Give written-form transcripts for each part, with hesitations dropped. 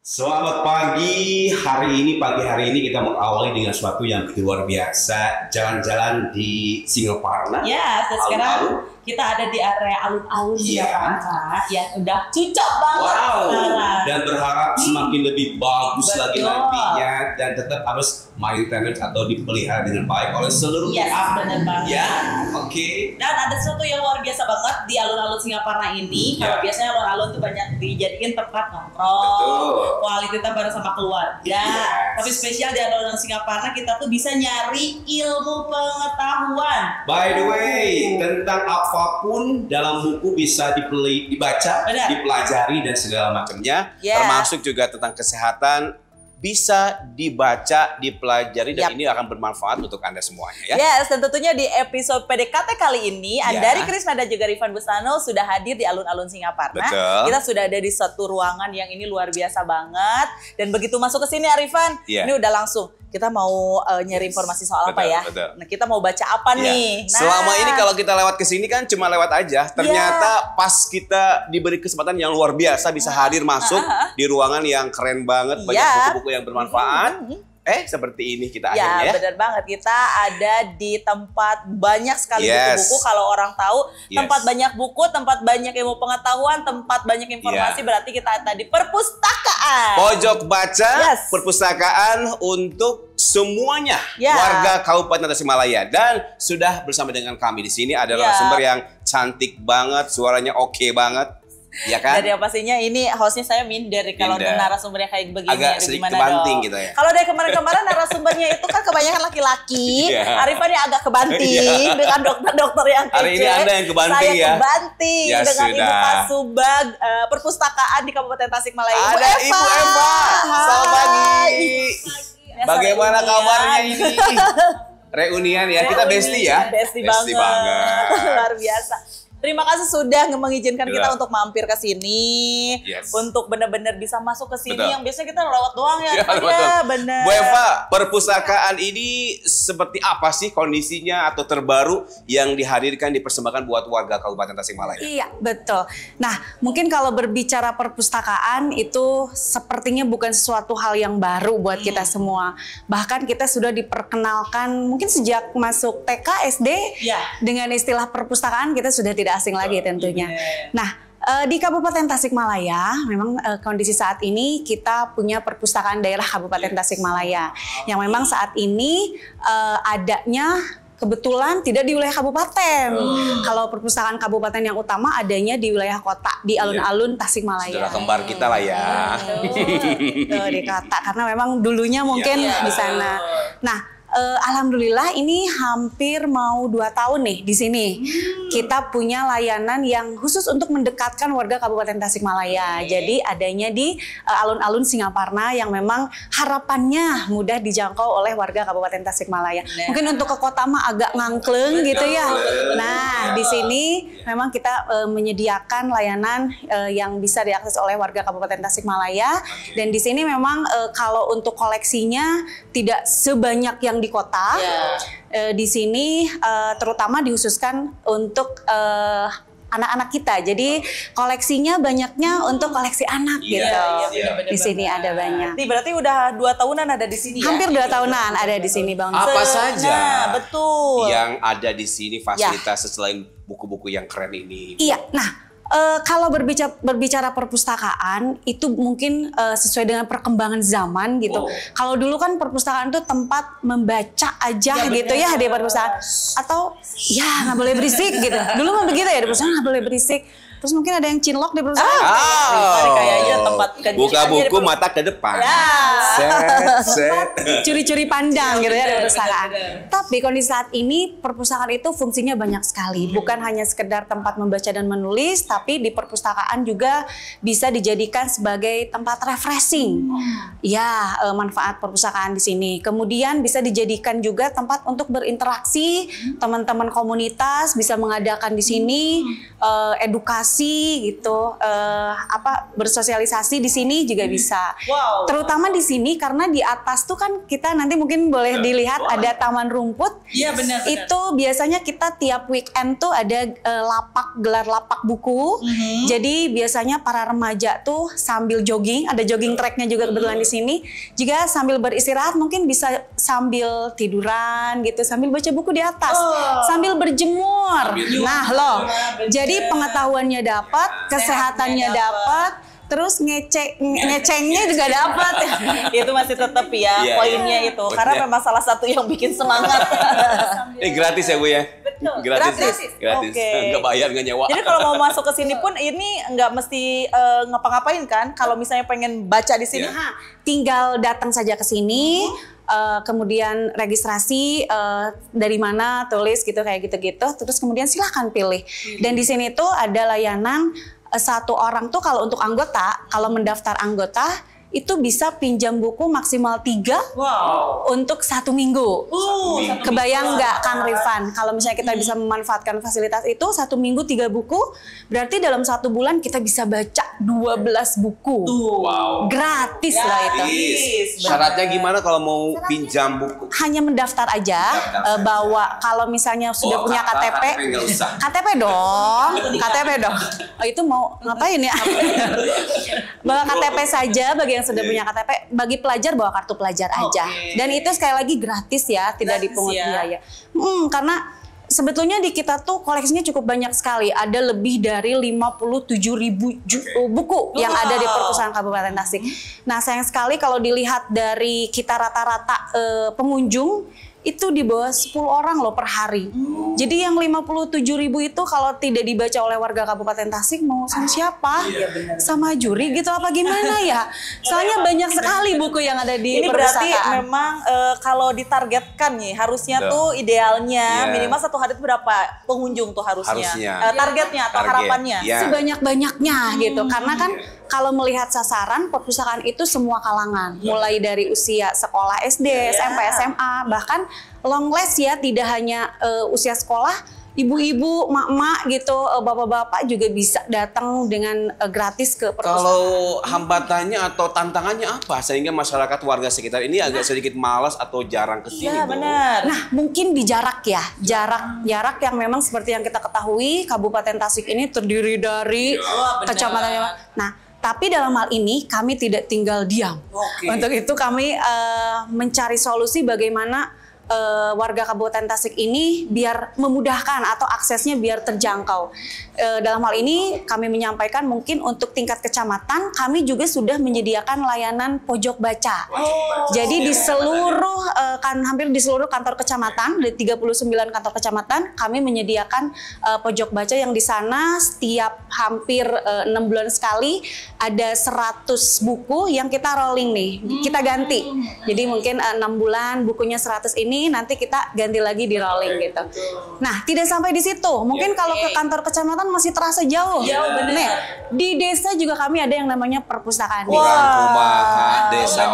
Selamat pagi, pagi hari ini kita mengawali dengan sesuatu yang luar biasa, jalan-jalan di Singaparna. Ya, dan sekarang kita ada di area alun-alun Singaparna yang udah cocok banget. Dan berharap semakin lebih bagus lagi nantinya dan tetap harus maintenance atau dipelihara dengan baik oleh seluruh pihak. Benar banget. Ya, oke. Dan ada sesuatu yang luar biasa banget di alun-alun Singaparna ini. Kalau biasanya alun-alun tuh banyak dijadiin tempat nongkrong, quality time bareng sama keluarga. Tapi spesial di alun-alun Singaparna kita tuh bisa nyari ilmu pengetahuan. By the way, tentang apapun dalam buku bisa dibaca, dipelajari dan segala macamnya, termasuk juga tentang kesehatan. Bisa dibaca, dipelajari, dan ini akan bermanfaat untuk Anda semuanya ya. Yes, dan tentunya di episode PDKT kali ini, Andari Krisna dan juga Rifan Busano sudah hadir di alun-alun Singaparna. Kita sudah ada di satu ruangan yang ini luar biasa banget. Dan begitu masuk ke sini Arifan, ini udah langsung. Kita mau nyari informasi soal apa ya? Nah, kita mau baca apa nih? Nah. Selama ini kalau kita lewat ke sini kan cuma lewat aja. Ternyata pas kita diberi kesempatan yang luar biasa bisa hadir masuk di ruangan yang keren banget, banyak buku-buku yang bermanfaat. Seperti ini kita akhirnya. Ya, benar banget. Kita ada di tempat banyak sekali buku-buku. Kalau orang tahu tempat banyak buku, tempat banyak ilmu pengetahuan, tempat banyak informasi, berarti kita ada di perpustakaan. Pojok baca, perpustakaan untuk semuanya warga Kabupaten Tasikmalaya. Dan sudah bersama dengan kami di sini adalah sumber yang cantik banget, suaranya oke banget. Ya kan? Dari yang pastinya ini hostnya saya minder kalau narasumbernya kayak begini. Agak sedikit kebanting gitu ya. Kalau dari kemarin-kemarin narasumbernya itu kan kebanyakan laki-laki. Arifan yang agak kebanting dengan dokter-dokter yang kece. Hari ini Anda yang kebanting saya kebanting dengan Ibu Kasubag Perpustakaan di Kabupaten Tasikmalaya. Ada Ibu Eva. Selamat pagi. Bagaimana kabarnya ini? Reunian ya, kita bestie ya. Bestie banget. Luar biasa. Terima kasih sudah mengizinkan kita untuk mampir ke sini, untuk benar-benar bisa masuk ke sini yang biasanya kita lewat doang ya. Benar. Bu Eva, perpustakaan ini seperti apa sih kondisinya atau terbaru yang dihadirkan dipersembahkan buat warga Kabupaten Tasikmalaya? Iya, betul. Nah, mungkin kalau berbicara perpustakaan itu sepertinya bukan sesuatu hal yang baru buat kita semua. Bahkan kita sudah diperkenalkan mungkin sejak masuk TK, SD dengan istilah perpustakaan kita sudah tidak asing lagi tentunya. Nah, di Kabupaten Tasikmalaya memang kondisi saat ini kita punya perpustakaan daerah Kabupaten Tasikmalaya yang memang saat ini adanya kebetulan tidak di wilayah kabupaten. Kalau perpustakaan kabupaten yang utama adanya di wilayah kota, di alun-alun Tasikmalaya. Saudara kembar kita lah ya. Di kota, karena memang dulunya mungkin di sana. Nah, alhamdulillah ini hampir mau 2 tahun nih di sini. Kita punya layanan yang khusus untuk mendekatkan warga Kabupaten Tasikmalaya. Jadi adanya di alun-alun Singaparna yang memang harapannya mudah dijangkau oleh warga Kabupaten Tasikmalaya. Mungkin untuk ke kota mah agak ngangkleng gitu ya. Nah, di sini memang kita menyediakan layanan yang bisa diakses oleh warga Kabupaten Tasikmalaya. Dan di sini memang kalau untuk koleksinya tidak sebanyak yang di kota. Di sini terutama dihususkan untuk anak-anak kita. Jadi koleksinya banyaknya untuk koleksi anak gitu. Di sini ada banyak. Berarti udah 2 tahunan ada di sini. Hampir 2 tahunan ada di sini, Bang. Apa saja betul yang ada di sini fasilitas selain buku-buku yang keren ini? Iya. Nah, kalau berbicara perpustakaan itu mungkin sesuai dengan perkembangan zaman gitu. Kalau dulu kan perpustakaan itu tempat membaca aja gitu ya di perpustakaan. Atau ya nggak boleh berisik gitu. Dulu mah begitu ya, di perpustakaan nggak boleh berisik. Terus mungkin ada yang cinlok di perpustakaan. Kayaknya tempat buka buku mata ke depan. Curi-curi pandang gitu ya di perpustakaan. Tapi kondisi saat ini perpustakaan itu fungsinya banyak sekali. Bukan hanya sekedar tempat membaca dan menulis, tapi di perpustakaan juga bisa dijadikan sebagai tempat refreshing. Ya, manfaat perpustakaan di sini. Kemudian bisa dijadikan juga tempat untuk berinteraksi, teman-teman komunitas bisa mengadakan di sini edukasi gitu, bersosialisasi di sini juga bisa. Terutama di sini karena di atas tuh kan kita nanti mungkin boleh dilihat ada taman rumput. Iya benar. Itu biasanya kita tiap weekend tuh ada gelar lapak buku buku. Jadi biasanya para remaja tuh sambil jogging, ada jogging tracknya juga kebetulan di sini. Juga sambil beristirahat mungkin bisa sambil tiduran gitu, sambil baca buku di atas, sambil berjemur. Nah loh, jadi pengetahuannya dapat, kesehatannya dapat. Terus ngecengnya juga dapat. Itu masih tetap ya poinnya itu. Karena memang salah satu yang bikin semangat. Gratis ya Bu ya? Betul. Gratis. Nggak bayar, nggak nyewa. Jadi kalau mau masuk ke sini pun ini nggak mesti ngapa-ngapain kan? Kalau misalnya pengen baca di sini, tinggal datang saja ke sini. Kemudian registrasi dari mana, tulis gitu kayak gitu-gitu. Terus kemudian silahkan pilih. Dan di sini tuh ada layanan satu orang tuh kalau untuk anggota, kalau mendaftar anggota itu bisa pinjam buku maksimal 3 untuk 1 minggu. Kebayang nggak Kang Rifan? Kalau misalnya kita bisa memanfaatkan fasilitas itu 1 minggu 3 buku, berarti dalam 1 bulan kita bisa baca 12 buku. Gratis lah itu. Syaratnya gimana kalau mau pinjam buku? Hanya mendaftar aja, bawa kalau misalnya sudah punya KTP. KTP dong. Oh, itu mau ngapain ya? Bawa KTP saja bagi yang sudah punya KTP, bagi pelajar bawa kartu pelajar aja. Dan itu sekali lagi gratis ya, tidak dipungut biaya. Karena sebetulnya di kita tuh koleksinya cukup banyak sekali. Ada lebih dari 57.000 buku yang ada di Perpustakaan Kabupaten Tasik. Nah sayang sekali kalau dilihat dari kita rata-rata pengunjung, itu di bawah 10 orang loh per hari. Jadi yang 57.000 itu kalau tidak dibaca oleh warga Kabupaten Tasik mau sama siapa? Sama juri gitu apa gimana ya? Soalnya banyak sekali buku yang ada di ini berarti memang kalau ditargetkan nih harusnya tuh idealnya minimal 1 hari itu berapa pengunjung tuh harusnya. Targetnya atau harapannya? Sebanyak-banyaknya gitu. Karena kan kalau melihat sasaran perpustakaan itu semua kalangan, mulai dari usia sekolah SD, SMP, SMA, bahkan long last ya, tidak hanya usia sekolah, ibu-ibu, mak-mak gitu, bapak-bapak juga bisa datang dengan gratis ke perpustakaan. Kalau hambatannya atau tantangannya apa sehingga masyarakat warga sekitar ini agak sedikit malas atau jarang ke sini? Iya benar. Nah mungkin di jarak ya, jarak yang memang seperti yang kita ketahui Kabupaten Tasik ini terdiri dari kecamatan. Nah tapi dalam hal ini kami tidak tinggal diam. Untuk itu kami mencari solusi bagaimana warga Kabupaten Tasik ini biar memudahkan atau aksesnya biar terjangkau. Dalam hal ini kami menyampaikan mungkin untuk tingkat kecamatan kami juga sudah menyediakan layanan pojok baca. Jadi di seluruh hampir di seluruh kantor kecamatan, di 39 kantor kecamatan kami menyediakan pojok baca yang di sana setiap hampir 6 bulan sekali ada 100 buku yang kita rolling nih, kita ganti. Jadi mungkin 6 bulan bukunya 100 ini nanti kita ganti lagi di rolling gitu. Nah, tidak sampai di situ. Mungkin kalau ke kantor kecamatan masih terasa jauh. Nih, di desa juga kami ada yang namanya perpustakaan desa. Perubahan desa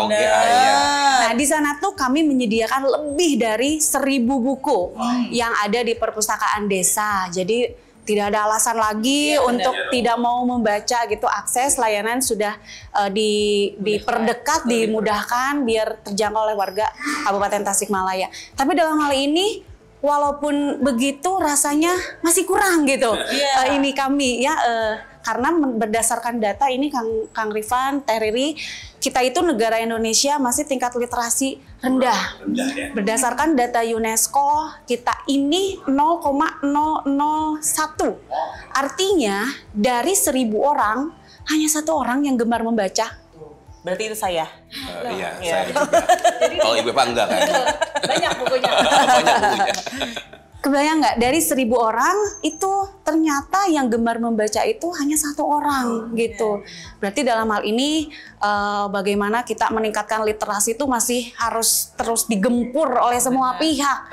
Nah, di sana tuh kami menyediakan lebih dari 1000 buku yang ada di perpustakaan desa. Jadi tidak ada alasan lagi untuk tidak mau membaca gitu. Akses layanan sudah diperdekat, dimudahkan biar terjangkau oleh warga Kabupaten Tasikmalaya. Tapi dalam hal ini walaupun begitu rasanya masih kurang gitu. Ini kami ya karena berdasarkan data ini Kang Rifan, Teh Riri, kita itu negara Indonesia masih tingkat literasi rendah. Berdasarkan data UNESCO, kita ini 0,001. Artinya dari 1000 orang hanya 1 orang yang gemar membaca. Berarti itu saya. Iya, saya juga. Kalau Ibu Pak enggak kan? Banyak bukunya. Kebayang nggak dari 1000 orang itu ternyata yang gemar membaca itu hanya 1 orang gitu. Berarti dalam hal ini bagaimana kita meningkatkan literasi itu masih harus terus digempur oleh semua pihak.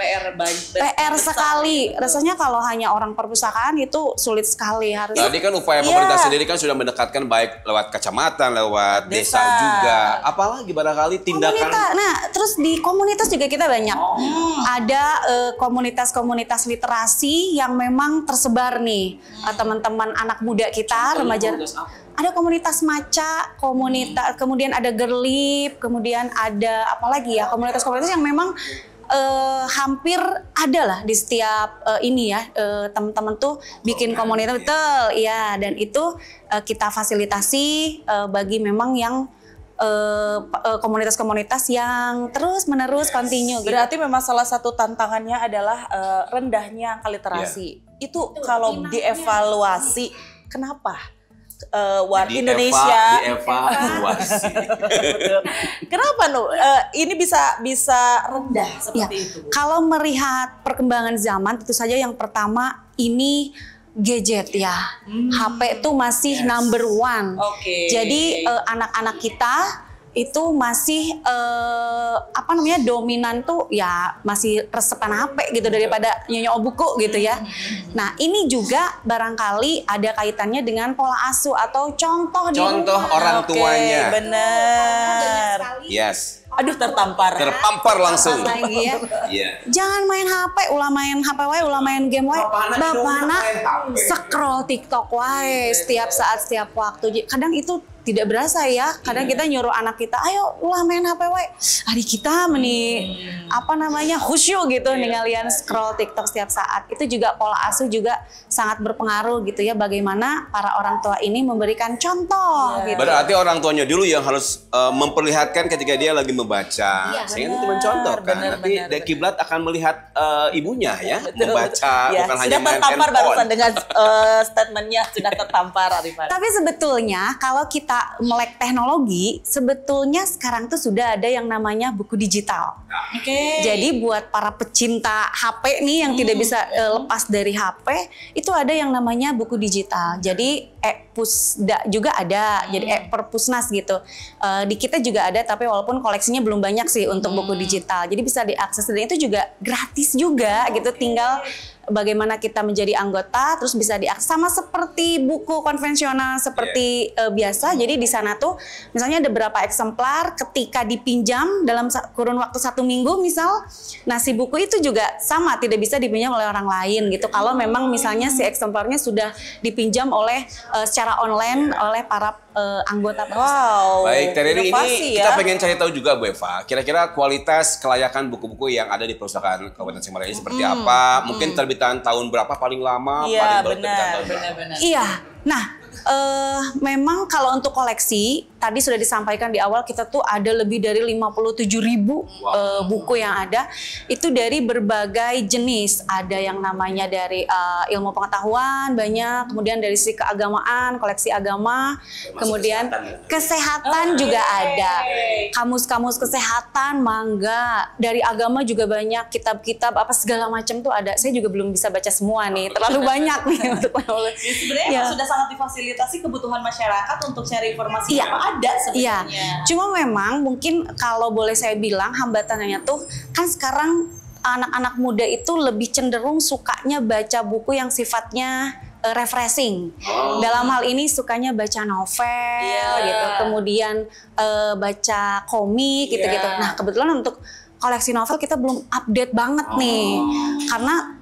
PR sekali. Rasanya kalau hanya orang perpustakaan itu sulit sekali harus. Tadi kan upaya pemerintah sendiri kan sudah mendekatkan baik lewat kecamatan, lewat desa juga. Apalagi barangkali tindakan. Nah, terus di komunitas juga kita banyak. Ada komunitas literasi yang memang tersebar nih, teman-teman anak muda kita, remaja. Ada komunitas maca, kemudian ada gerlip, kemudian ada apa lagi ya, komunitas-komunitas yang memang hampir ada lah di setiap ini ya, teman-teman tuh bikin komunitas, betul ya, dan itu kita fasilitasi bagi memang yang komunitas-komunitas yang terus-menerus continue. Berarti memang salah satu tantangannya adalah rendahnya angka literasi. Itu kalau dievaluasi, kenapa? Indonesia dievaluasi. Kenapa ini bisa rendah seperti itu? Kalau melihat perkembangan zaman, tentu saja yang pertama ini gadget ya, HP itu masih number one. Jadi anak-anak kita itu masih dominan tuh ya masih resepan HP gitu daripada nyonyok buku gitu ya. Nah ini juga barangkali ada kaitannya dengan pola asuh atau contoh orang tuanya. Bener. Yes. Aduh tertampar langsung. Lagi ya. Jangan main HP, ulah main HP wae, ulah main game wae. Bapana scroll TikTok wae setiap saat setiap waktu. Kadang itu tidak berasa ya. Kadang kita nyuruh anak kita, ayo ulah main HP wae. Hari kita khusyuk gitu ninggalin scroll TikTok setiap saat. Itu juga pola asuh juga sangat berpengaruh gitu ya, bagaimana para orang tua ini memberikan contoh gitu. Berarti orang tuanya dulu yang harus memperlihatkan ketika dia lagi membaca. Sehingga itu mencontoh kan. Nanti kiblat akan melihat ibunya ya, membaca bukan hanya main handphone. Sudah tertampar barusan dengan statementnya, sudah tertampar Arifan. Tapi sebetulnya kalau kita melek teknologi, sebetulnya sekarang tuh sudah ada yang namanya buku digital. Jadi buat para pecinta HP nih yang tidak bisa lepas dari HP, itu ada yang namanya buku digital. Jadi Pusda juga ada, jadi Perpusnas gitu. Di kita juga ada, tapi walaupun koleksinya belum banyak sih untuk buku digital. Jadi bisa diakses dan itu juga gratis juga gitu. Tinggal bagaimana kita menjadi anggota, terus bisa diakses sama seperti buku konvensional seperti biasa. Jadi di sana tuh misalnya ada beberapa eksemplar, ketika dipinjam dalam kurun waktu 1 minggu misal, nah si buku itu juga sama tidak bisa dipinjam oleh orang lain gitu. Kalau memang misalnya si eksemplarnya sudah dipinjam oleh secara online oleh para anggota. Baik, Terry, ini kita pengen cari tahu juga Bu Eva, kira-kira kualitas kelayakan buku-buku yang ada di perpustakaan Kabupaten Tasikmalaya ini seperti apa? Mungkin terbitan tahun berapa paling lama? Iya, paling benar. Iya, nah memang kalau untuk koleksi, tadi sudah disampaikan di awal, kita tuh ada lebih dari 57.000 buku yang ada. Itu dari berbagai jenis. Ada yang namanya dari ilmu pengetahuan, banyak. Kemudian dari sisi keagamaan, koleksi agama. Kemudian kesehatan juga ada. Kamus-kamus kesehatan, mangga. Dari agama juga banyak, kitab-kitab, apa segala macam tuh ada. Saya juga belum bisa baca semua nih, terlalu banyak nih. Sebenarnya sudah sangat difasilitasi kebutuhan masyarakat untuk cari informasi apa ada sebenarnya. Cuma memang mungkin kalau boleh saya bilang hambatannya tuh kan sekarang anak-anak muda itu lebih cenderung sukanya baca buku yang sifatnya refreshing. Dalam hal ini sukanya baca novel gitu, kemudian baca komik gitu-gitu. Nah, kebetulan untuk koleksi novel kita belum update banget nih, karena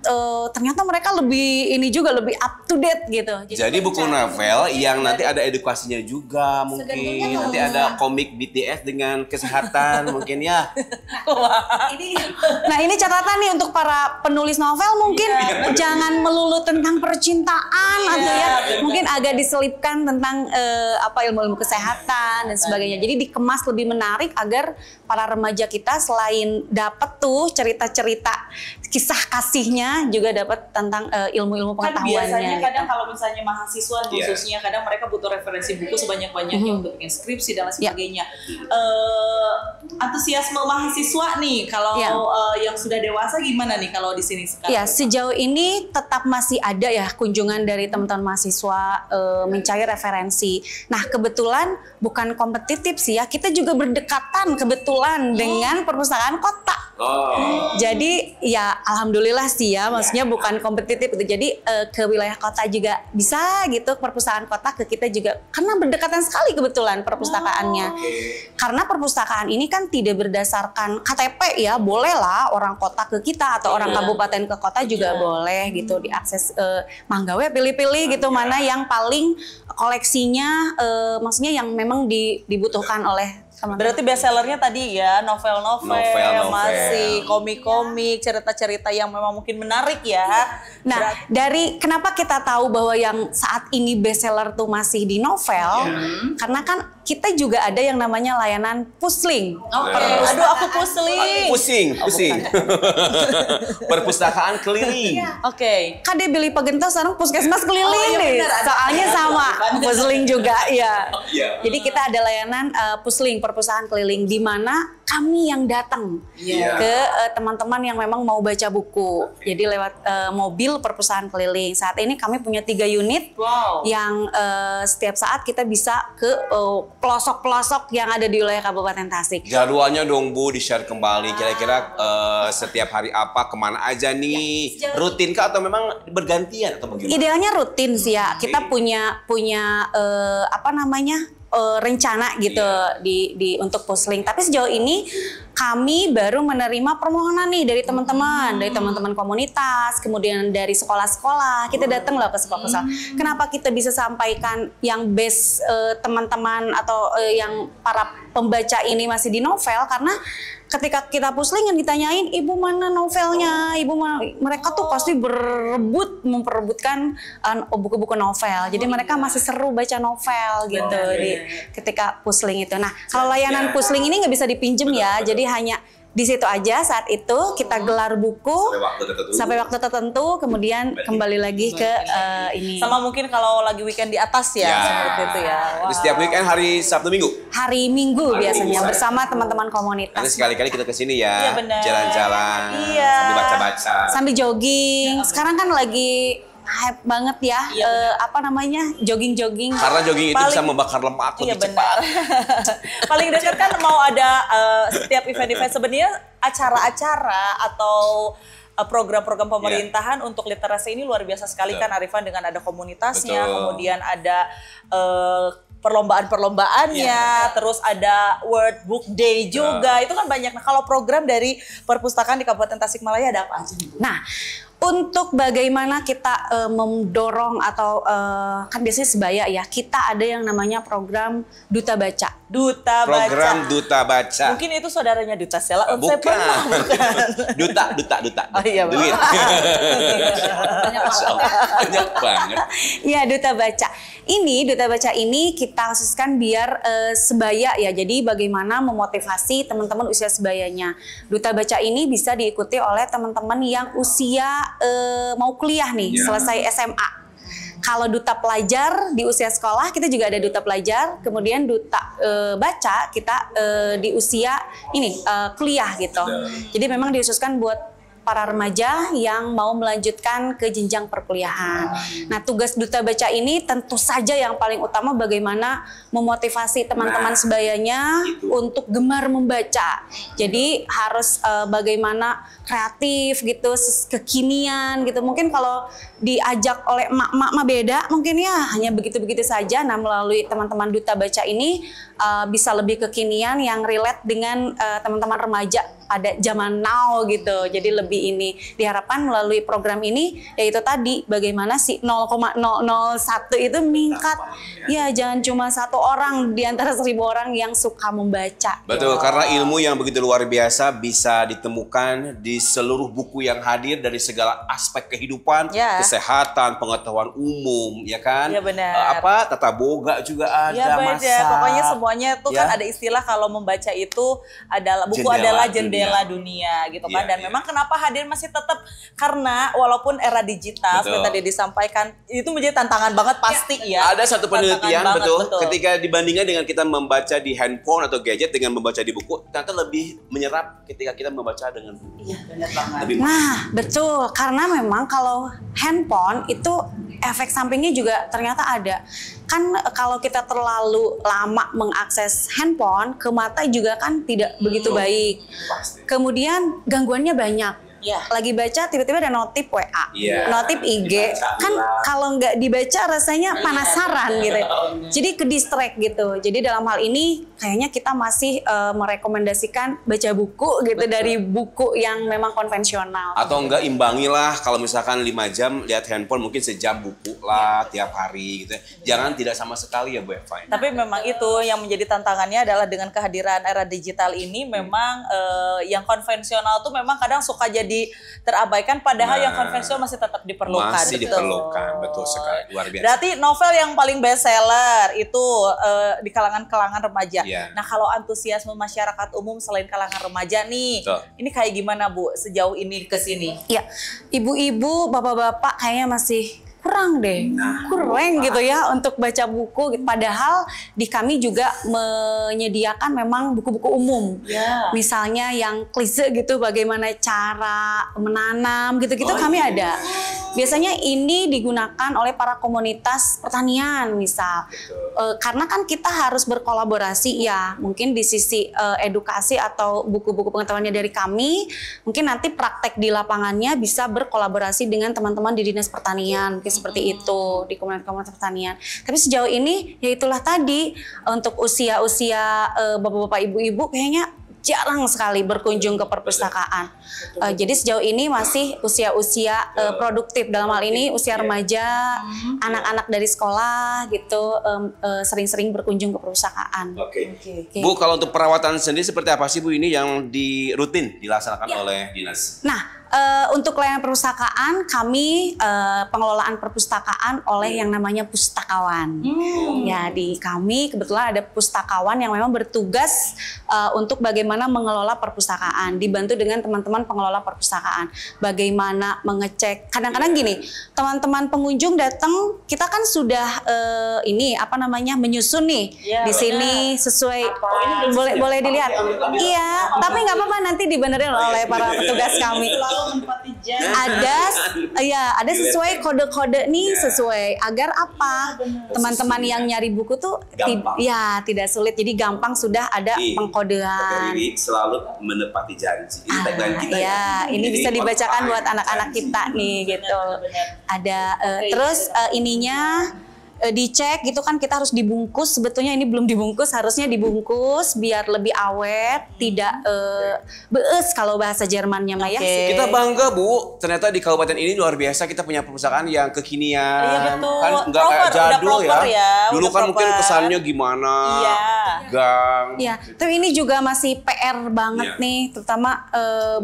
ternyata mereka lebih lebih up to date gitu. Jadi buku novel yang nanti ada edukasinya juga mungkin, nanti ada komik BTS dengan kesehatan mungkin ya. Nah ini catatan nih untuk para penulis novel, mungkin jangan melulu tentang percintaan atau mungkin agak diselipkan tentang ilmu-ilmu kesehatan dan sebagainya. Jadi dikemas lebih menarik agar para remaja kita selain dapat tuh cerita-cerita kisah kasihnya juga dapat tentang ilmu-ilmu pengetahuannya. Biasanya kadang kalau misalnya mahasiswa khususnya kadang mereka butuh referensi buku sebanyak-banyaknya untuk bikin skripsi dan lain sebagainya. Antusiasme mahasiswa nih kalau yang sudah dewasa gimana nih kalau di sini sekarang? Ya, sejauh ini tetap masih ada ya kunjungan dari teman-teman mahasiswa mencari referensi. Nah, kebetulan bukan kompetitif sih ya, kita juga berdekatan kebetulan dengan perpustakaan kota. Jadi ya alhamdulillah sih ya, maksudnya bukan kompetitif gitu. Jadi ke wilayah kota juga bisa gitu, perpustakaan kota ke kita juga karena berdekatan sekali kebetulan perpustakaannya. Karena perpustakaan ini kan tidak berdasarkan KTP ya, boleh lah orang kota ke kita atau orang kabupaten ke kota juga boleh gitu diakses. Manggawe pilih-pilih gitu mana yang paling koleksinya, maksudnya yang memang dibutuhkan oleh Berarti bestsellernya tadi ya novel-novel, masih komik-komik, cerita-cerita yang memang mungkin menarik ya. Nah, dari kenapa kita tahu bahwa yang saat ini bestseller tuh masih di novel, karena kan kita juga ada yang namanya layanan pusling. Aduh, aku pusing. Pusing. Perpustakaan keliling. Kan dia Billy Pagento sekarang puskesmas keliling nih. Soalnya sama, pusling juga ya. Jadi kita ada layanan pusling, perpustakaan keliling, di mana kami yang datang ke teman-teman yang memang mau baca buku. Jadi lewat mobil perpustakaan keliling. Saat ini kami punya 3 unit yang setiap saat kita bisa ke pelosok-pelosok yang ada di wilayah Kabupaten Tasik. Jadwalnya dong Bu, di-share kembali. Kira-kira setiap hari apa, kemana aja nih? Rutin kah atau memang bergantian atau bagaimana? Idealnya rutin sih ya. Kita punya rencana gitu di untuk pusling. Tapi sejauh ini kami baru menerima permohonan nih dari teman-teman komunitas, kemudian dari sekolah-sekolah. Kita datang lah ke sekolah-sekolah. Kenapa kita bisa sampaikan yang base teman-teman atau yang para pembaca ini masih di novel? Karena ketika kita pusling yang ditanyain, ibu mana novelnya, ibu mana, mereka tuh pasti memperebutkan buku-buku novel. Jadi mereka masih seru baca novel gitu ketika pusling itu. Nah, kalau layanan pusling ini nggak bisa dipinjem ya, jadi hanya di situ aja saat itu kita gelar buku sampai waktu tertentu, kemudian kembali lagi ke ini. Sama mungkin kalau lagi weekend di atas ya, seperti itu ya. Jadi setiap weekend hari Sabtu Minggu? Hari Minggu biasanya bersama teman-teman komunitas. Nanti sekali-kali kita kesini ya, jalan-jalan, sambil baca-baca. Sambil jogging. Sekarang kan lagi hype banget ya, jogging-jogging. Karena jogging itu bisa membakar lemak lebih cepat. Paling dekat kan mau ada setiap event-event, sebenarnya acara-acara atau program-program pemerintahan untuk literasi ini luar biasa sekali kan Arifan, dengan ada komunitasnya, kemudian ada perlombaan-perlombaannya, terus ada World Book Day juga, itu kan banyak. Nah, kalau program dari perpustakaan di Kabupaten Tasikmalaya ada apa aja? Nah, untuk bagaimana kita mendorong atau kan biasanya sebaya ya, kita ada yang namanya program Duta Baca. Program Duta Baca. Mungkin itu saudaranya Duta Sela. Bukan. Duta. Oh iya, duit. Banyak banget. Ya, Duta Baca. Ini Duta Baca ini kita khususkan biar sebaya ya. Jadi bagaimana memotivasi teman-teman usia sebayanya. Duta Baca ini bisa diikuti oleh teman-teman yang usia mau kuliah nih, selesai SMA. Kalau duta pelajar di usia sekolah, kita juga ada duta pelajar. Kemudian duta baca kita di usia ini kuliah gitu. Jadi memang dikhususkan buat para remaja yang mau melanjutkan ke jenjang perkuliahan. Nah, tugas Duta Baca ini tentu saja yang paling utama bagaimana memotivasi teman-teman sebayanya untuk gemar membaca. Jadi harus bagaimana kreatif gitu, kekinian gitu. Mungkin kalau diajak oleh emak-emak beda, mungkin ya hanya begitu-begitu saja. Nah, melalui teman-teman Duta Baca ini bisa lebih kekinian yang relate dengan teman-teman remaja pada zaman now gitu. Jadi lebih ini diharapkan melalui program ini, yaitu tadi bagaimana si 0,001 itu meningkat. Ya, jangan cuma 1 orang di antara 1000 orang yang suka membaca. Betul, karena ilmu yang begitu luar biasa bisa ditemukan di seluruh buku yang hadir dari segala aspek kehidupan, kesehatan, pengetahuan umum, ya kan? Ya benar. Tata boga juga ada, masak. Pokoknya semuanya tuh kan ada istilah kalau membaca itu adalah buku adalah jendela dunia gitu kan. Dan memang kenapa hadir masih tetap, karena walaupun era digital seperti tadi disampaikan, itu menjadi tantangan banget pasti ya. Ada satu penelitian betul, ketika dibandingkan dengan kita membaca di handphone atau gadget dengan membaca di buku, ternyata lebih menyerap ketika kita membaca dengan buku. Iya, benar banget. Nah, betul, karena memang kalau handphone itu efek sampingnya juga ternyata ada. Kan kalau kita terlalu lama mengakses handphone, ke mata juga kan tidak begitu baik. Kemudian gangguannya banyak. Lagi baca tiba-tiba ada notif WA, notif IG. Kan kalau nggak dibaca rasanya penasaran gitu. Jadi ke distract gitu. Jadi dalam hal ini kayaknya kita masih merekomendasikan baca buku gitu dari buku yang memang konvensional. Atau enggak imbangilah kalau misalkan 5 jam lihat handphone mungkin sejam buku lah tiap hari gitu. Jangan tidak sama sekali ya Bu Eva. Tapi memang itu yang menjadi tantangannya adalah dengan kehadiran era digital ini memang yang konvensional tuh memang kadang suka jadi terabaikan padahal yang konvensional masih tetap diperlukan. Masih diperlukan, betul sekali. Luar biasa. Berarti novel yang paling best seller itu di kalangan remaja. Nah, kalau antusiasme masyarakat umum selain kalangan remaja nih, ini kayak gimana Bu sejauh ini ke sini? Ya, ibu-ibu, bapak-bapak kayaknya masih kurang deh, kurang gitu ya untuk baca buku. Padahal di kami juga menyediakan memang buku-buku umum. Misalnya yang klise gitu, bagaimana cara menanam gitu-gitu kami ada. Biasanya ini digunakan oleh para komunitas pertanian misal. Karena kan kita harus berkolaborasi ya, mungkin di sisi edukasi atau buku-buku pengetahuannya dari kami, mungkin nanti praktek di lapangannya bisa berkolaborasi dengan teman-teman di Dinas Pertanian. Seperti itu di komunitas pertanian. Tapi sejauh ini ya itulah tadi untuk usia-usia bapak-bapak ibu-ibu kayaknya jarang sekali berkunjung ke perpustakaan. Jadi sejauh ini masih usia-usia produktif, dalam hal ini usia remaja, anak-anak dari sekolah gitu sering-sering berkunjung ke perpustakaan. Bu, kalau untuk perawatan sendiri seperti apa sih Bu ini yang rutin dilaksanakan oleh dinas? Nah, untuk layanan perpustakaan kami pengelolaan perpustakaan oleh yang namanya pustakawan. Ya, di kami kebetulan ada pustakawan yang memang bertugas untuk bagaimana mengelola perpustakaan, dibantu dengan teman-teman pengelola perpustakaan. Bagaimana mengecek, kadang-kadang gini, teman-teman pengunjung datang, kita kan sudah menyusun nih di sini sesuai boleh dilihat. Iya, tapi nggak apa-apa nanti dibenerin oleh para petugas kami. Ada sesuai kode-kode nih, sesuai agar apa teman-teman yang nyari buku tuh tidak sulit, jadi gampang sudah ada pengkodean. Selalu menepati janji. Ini tagline kita ya. Ini bisa dibacakan buat anak-anak kita nih gitu. Ada terus ininya dicek gitu kan, kita harus dibungkus, sebetulnya ini belum dibungkus, harusnya dibungkus biar lebih awet, tidak bees kalau bahasa Jermannya mah ya. Kita bangga Bu, ternyata di kabupaten ini luar biasa kita punya perpustakaan yang kekinian. Iya betul. Kan nggak kayak jadul ya. Dulu kan mungkin kesannya gimana, gang. Iya, tapi ini juga masih PR banget nih, terutama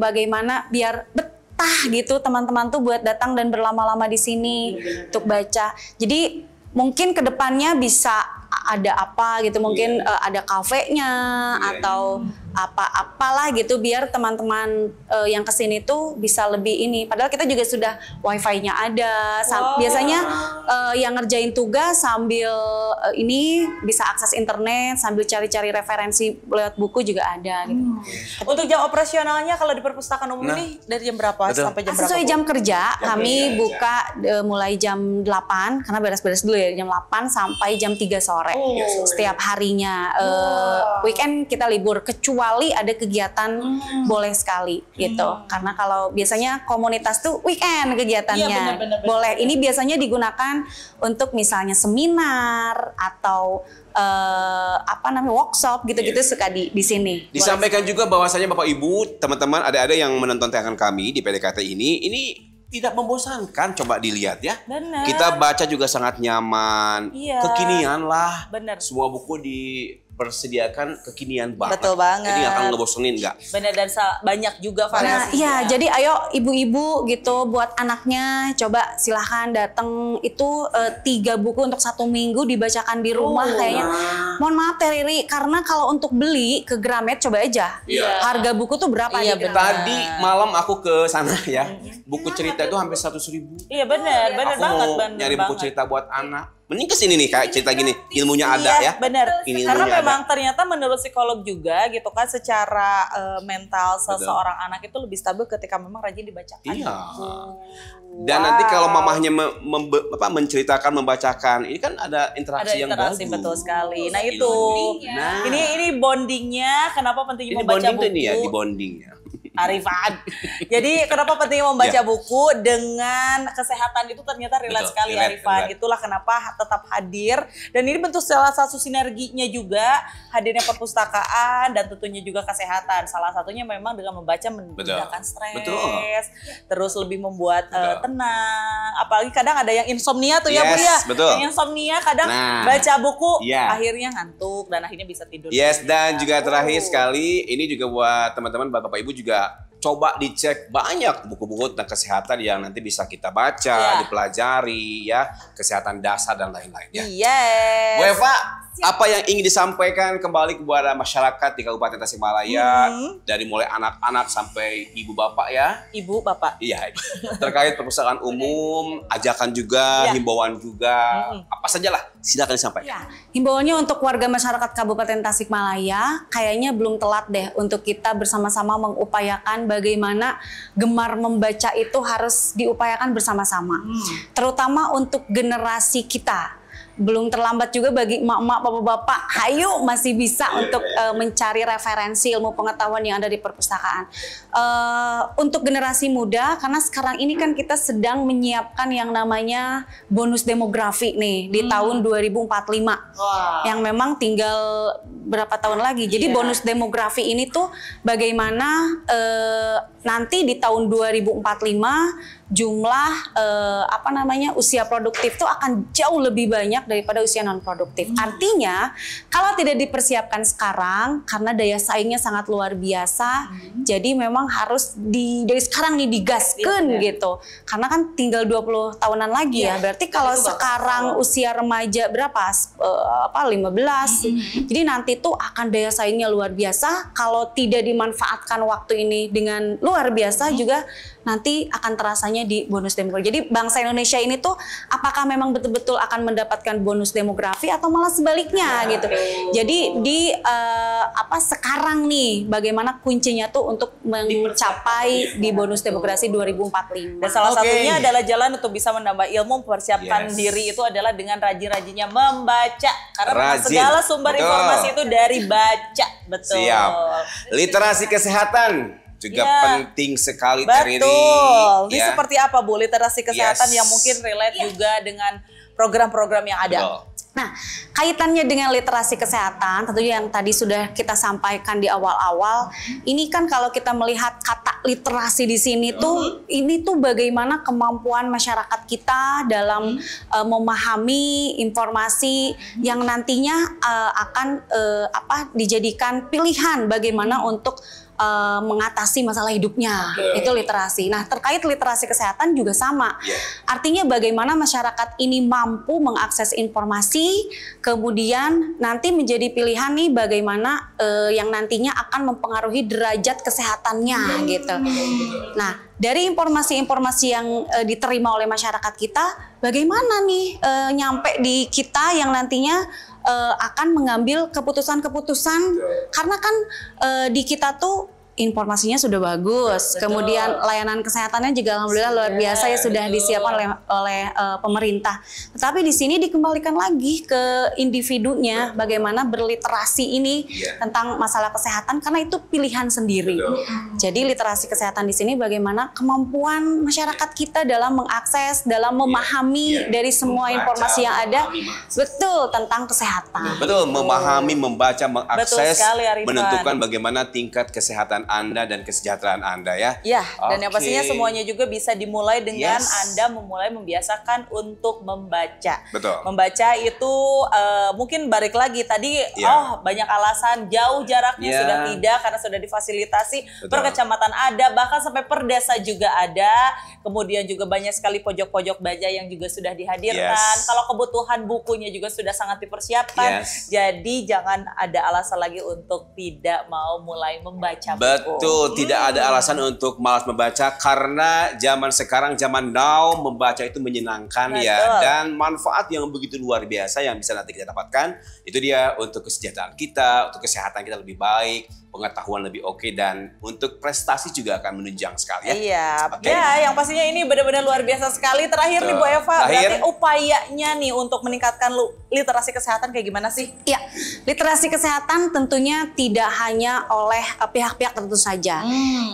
bagaimana biar betah gitu teman-teman tuh buat datang dan berlama-lama di sini untuk baca. Jadi mungkin kedepannya bisa ada apa gitu, mungkin ada kafenya atau apalah gitu, biar teman-teman yang kesini tuh bisa lebih ini. Padahal kita juga sudah wifi-nya ada. Biasanya yang ngerjain tugas sambil ini bisa akses internet sambil cari-cari referensi lewat buku juga ada gitu. Untuk jam operasionalnya kalau di perpustakaan umum ini dari jam berapa sampai jam berapa? Sesuai jam kerja, kami buka mulai jam 8 karena beres-beres dulu ya, jam 8 sampai jam 3 sore. Setiap harinya. Weekend kita libur, kecuali ada kegiatan boleh sekali gitu. Karena kalau biasanya komunitas tuh weekend kegiatannya. Boleh. Ini biasanya digunakan untuk misalnya seminar atau workshop gitu-gitu suka di sini. Disampaikan juga bahwasanya Bapak Ibu, teman-teman, ada yang menonton tayangan kami di PDKT ini tidak membosankan, coba dilihat ya. Bener. Kita baca juga sangat nyaman, kekinian lah. Bener. Semua buku dipersediakan kekinian banget. Betul banget. Jadi nggak akan ngebosenin nggak? Bener, dan banyak juga variasi. Iya, jadi ayo ibu-ibu gitu buat anaknya, coba silahkan datang. Itu 3 buku untuk 1 minggu dibacakan di rumah kayaknya. Mohon maaf Teh Riri, karena kalau untuk beli ke Gramet coba aja. Harga buku tuh berapa di Gramet? Tadi malam aku ke sana ya. Buku cerita itu hampir 100.000. Iya benar aku banget. Mau nyari buku cerita buat anak. Mending kesini nih kayak cerita gini, ilmunya ada ya. Benar. Karena memang ternyata menurut psikolog juga gitu kan, secara mental seseorang anak itu lebih stabil ketika memang rajin dibacakan. Iya. Dan nanti kalau mamahnya menceritakan, membacakan, ini kan ada interaksi yang bagus. Betul sekali. Nah itu, ini bondingnya, kenapa pentingnya membaca buku? Ini bonding tuh nih ya, di bondingnya. Arifan. Jadi kenapa pentingnya membaca buku dengan kesehatan itu ternyata relate sekali Arifan. Itulah kenapa tetap hadir. Dan ini bentuk salah satu sinerginya juga hadirnya perpustakaan dan tentunya juga kesehatan. Salah satunya memang dengan membaca meningkatkan stres, terus lebih membuat tenang. Apalagi kadang ada yang insomnia tuh ya Bu ya. Yang insomnia kadang baca buku akhirnya ngantuk dan akhirnya bisa tidur. Dan juga terakhir sekali ini juga buat teman-teman Bapak Ibu juga coba dicek banyak buku-buku tentang kesehatan yang nanti bisa kita baca, dipelajari ya, kesehatan dasar dan lain-lainnya. Bu Eva, apa yang ingin disampaikan kembali kepada masyarakat di Kabupaten Tasikmalaya dari mulai anak-anak sampai ibu bapak ya? Ibu bapak. Iya, terkait perpustakaan umum, ajakan juga, himbauan juga, apa sajalah silakan disampaikan. Himbauannya untuk warga masyarakat Kabupaten Tasikmalaya, kayaknya belum telat deh untuk kita bersama-sama mengupayakan bagaimana gemar membaca itu harus diupayakan bersama-sama. Terutama untuk generasi kita. Belum terlambat juga bagi emak-emak, bapak-bapak, hayu masih bisa untuk mencari referensi ilmu pengetahuan yang ada di perpustakaan. Untuk generasi muda, karena sekarang ini kan kita sedang menyiapkan yang namanya bonus demografi nih di tahun 2045. Yang memang tinggal berapa tahun lagi. Jadi bonus demografi ini tuh bagaimana nanti di tahun 2045 jumlah usia produktif tuh akan jauh lebih banyak daripada usia non produktif. Artinya kalau tidak dipersiapkan sekarang karena daya saingnya sangat luar biasa, jadi memang harus dari sekarang nih digaskan gitu. Karena kan tinggal 20 tahunan lagi ya. Berarti kalau sekarang usia remaja berapa? 15. Jadi nanti tuh akan daya saingnya luar biasa. Kalau tidak dimanfaatkan waktu ini dengan luar biasa juga nanti akan terasanya di bonus demografi. Jadi bangsa Indonesia ini tuh apakah memang betul-betul akan mendapatkan bonus demografi atau malah sebaliknya gitu. Jadi di sekarang nih bagaimana kuncinya tuh untuk mencapai di bonus demografi 2045. Dan salah satunya adalah jalan untuk bisa menambah ilmu, mempersiapkan diri itu adalah dengan rajin-rajinnya membaca. Karena segala sumber informasi itu dari baca. Betul. Siap. Literasi kesehatan juga penting sekali Riri. Betul. Ini seperti apa Bu literasi kesehatan yang mungkin relate juga dengan program-program yang ada? Nah, kaitannya dengan literasi kesehatan, tentunya yang tadi sudah kita sampaikan di awal-awal, ini kan kalau kita melihat kata literasi di sini tuh, ini tuh bagaimana kemampuan masyarakat kita dalam memahami informasi yang nantinya akan dijadikan pilihan bagaimana untuk mengatasi masalah hidupnya. Itu literasi. Nah, terkait literasi kesehatan juga sama. Artinya bagaimana masyarakat ini mampu mengakses informasi, kemudian nanti menjadi pilihan nih bagaimana yang nantinya akan mempengaruhi derajat kesehatannya gitu. Nah, dari informasi-informasi yang diterima oleh masyarakat kita, bagaimana nih nyampe di kita yang nantinya akan mengambil keputusan-keputusan, karena kan di kita tuh informasinya sudah bagus, kemudian layanan kesehatannya juga alhamdulillah luar biasa ya sudah disiapkan oleh pemerintah. Tetapi di sini dikembalikan lagi ke individunya bagaimana berliterasi ini tentang masalah kesehatan karena itu pilihan sendiri. Jadi literasi kesehatan di sini bagaimana kemampuan masyarakat kita dalam mengakses, dalam memahami dari semua informasi yang ada, betul tentang kesehatan. Betul, memahami, membaca, mengakses, menentukan bagaimana tingkat kesehatan Anda dan kesejahteraan Anda ya. Dan yang pastinya semuanya juga bisa dimulai dengan Anda memulai membiasakan untuk membaca. Membaca itu mungkin balik lagi tadi banyak alasan jauh jaraknya sudah tidak karena sudah difasilitasi, per kecamatan ada, bahkan sampai per desa juga ada. Kemudian juga banyak sekali pojok-pojok baca yang juga sudah dihadirkan. Kalau kebutuhan bukunya juga sudah sangat dipersiapkan. Jadi jangan ada alasan lagi untuk tidak mau mulai membaca buku. Betul, tidak ada alasan untuk malas membaca karena zaman sekarang, zaman now, membaca itu menyenangkan ya, dan manfaat yang begitu luar biasa yang bisa nanti kita dapatkan. Itu dia untuk kesejahteraan kita, untuk kesehatan kita lebih baik, pengetahuan lebih oke, dan untuk prestasi juga akan menunjang sekali ya. Iya, ya yang pastinya ini benar-benar luar biasa sekali. Terakhir nih Bu Eva, berarti upayanya nih untuk meningkatkan literasi kesehatan kayak gimana sih? Ya, literasi kesehatan tentunya tidak hanya oleh pihak-pihak tertentu saja.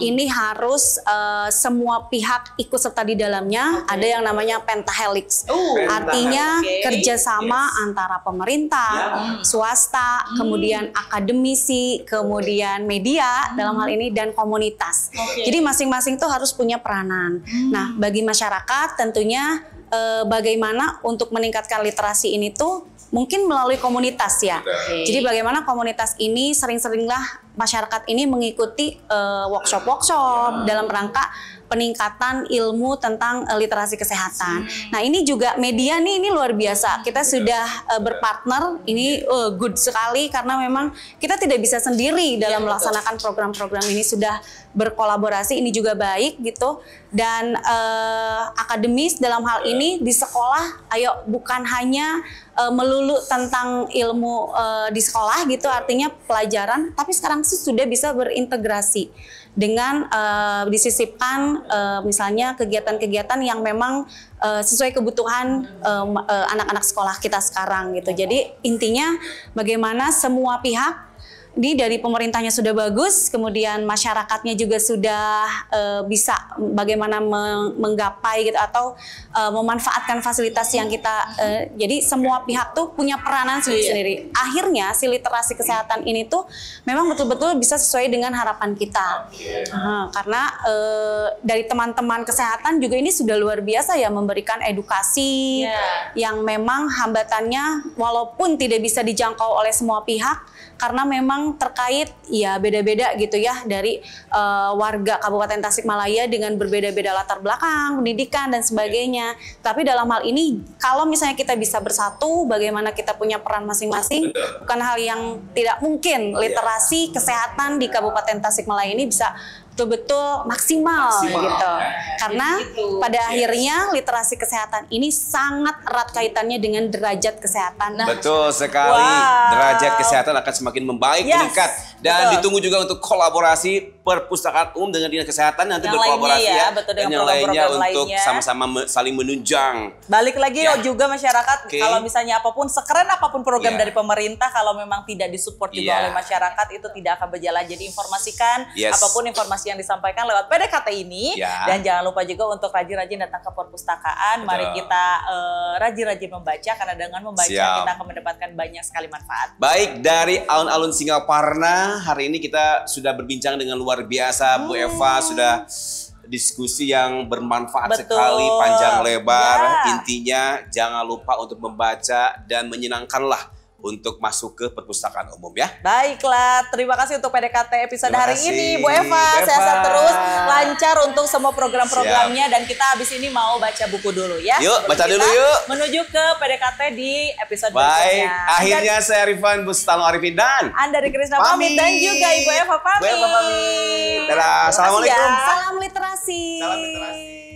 Ini harus semua pihak ikut serta di dalamnya. Ada yang namanya pentahelix. Artinya kerjasama antara pemerintah, swasta, kemudian akademisi, kemudian media dalam hal ini, dan komunitas. Jadi masing-masing tuh harus punya peranan. Nah, bagi masyarakat tentunya bagaimana untuk meningkatkan literasi ini tuh mungkin melalui komunitas ya. Jadi bagaimana komunitas ini sering-seringlah masyarakat ini mengikuti workshop-workshop dalam rangka peningkatan ilmu tentang literasi kesehatan. Nah, ini juga media nih, ini luar biasa. Kita sudah berpartner, ini good sekali karena memang kita tidak bisa sendiri dalam melaksanakan program-program ini, sudah berkolaborasi, ini juga baik gitu. Dan akademis dalam hal ini di sekolah, ayo bukan hanya melulu tentang ilmu di sekolah gitu, artinya pelajaran, tapi sekarang sudah bisa berintegrasi dengan disisipkan misalnya kegiatan-kegiatan yang memang sesuai kebutuhan anak-anak sekolah kita sekarang gitu. Jadi intinya bagaimana semua pihak ini dari pemerintahnya sudah bagus, kemudian masyarakatnya juga sudah bisa bagaimana menggapai gitu atau memanfaatkan fasilitas yang kita jadi semua pihak tuh punya peranan sendiri-sendiri. Akhirnya si literasi kesehatan ini tuh memang betul-betul bisa sesuai dengan harapan kita. Karena dari teman-teman kesehatan juga ini sudah luar biasa ya, memberikan edukasi yang memang hambatannya walaupun tidak bisa dijangkau oleh semua pihak, karena memang terkait ya beda-beda gitu ya dari warga Kabupaten Tasikmalaya dengan berbeda-beda latar belakang, pendidikan dan sebagainya. Tapi dalam hal ini kalau misalnya kita bisa bersatu, bagaimana kita punya peran masing-masing, bukan hal yang tidak mungkin literasi kesehatan di Kabupaten Tasikmalaya ini bisa betul-betul maksimal gitu. Karena pada akhirnya literasi kesehatan ini sangat erat kaitannya dengan derajat kesehatan. Betul sekali. Derajat kesehatan akan semakin membaik, meningkat. Dan ditunggu juga untuk kolaborasi Perpustakaan Umum dengan Dinas Kesehatan nanti yang berkolaborasi dan yang lainnya untuk sama-sama saling menunjang. Balik lagi juga masyarakat, kalau misalnya apapun, sekeren apapun program dari pemerintah, kalau memang tidak disupport juga oleh masyarakat, itu tidak akan berjalan. Jadi informasikan apapun informasi yang disampaikan lewat PDKT ini, dan jangan lupa juga untuk rajin-rajin datang ke perpustakaan. Mari kita rajin-rajin membaca, karena dengan membaca kita akan mendapatkan banyak sekali manfaat. Baik, dari alun-alun Singaparna, hari ini kita sudah berbincang dengan luar biasa. Bu Eva sudah diskusi yang bermanfaat sekali, panjang lebar. Intinya jangan lupa untuk membaca dan menyenangkanlah untuk masuk ke perpustakaan umum ya. Baiklah, terima kasih untuk PDKT episode hari ini Bu Eva. Sehat terus, lancar untuk semua program-programnya, dan kita habis ini mau baca buku dulu ya. Yuk, baca dulu yuk. Menuju ke PDKT di episode berikutnya. Akhirnya saya Rifan Bustano Arifin dan Anda Krisna pamit, dan juga Ibu Eva pamit. Dadah, assalamualaikum. Salam literasi. Salam literasi.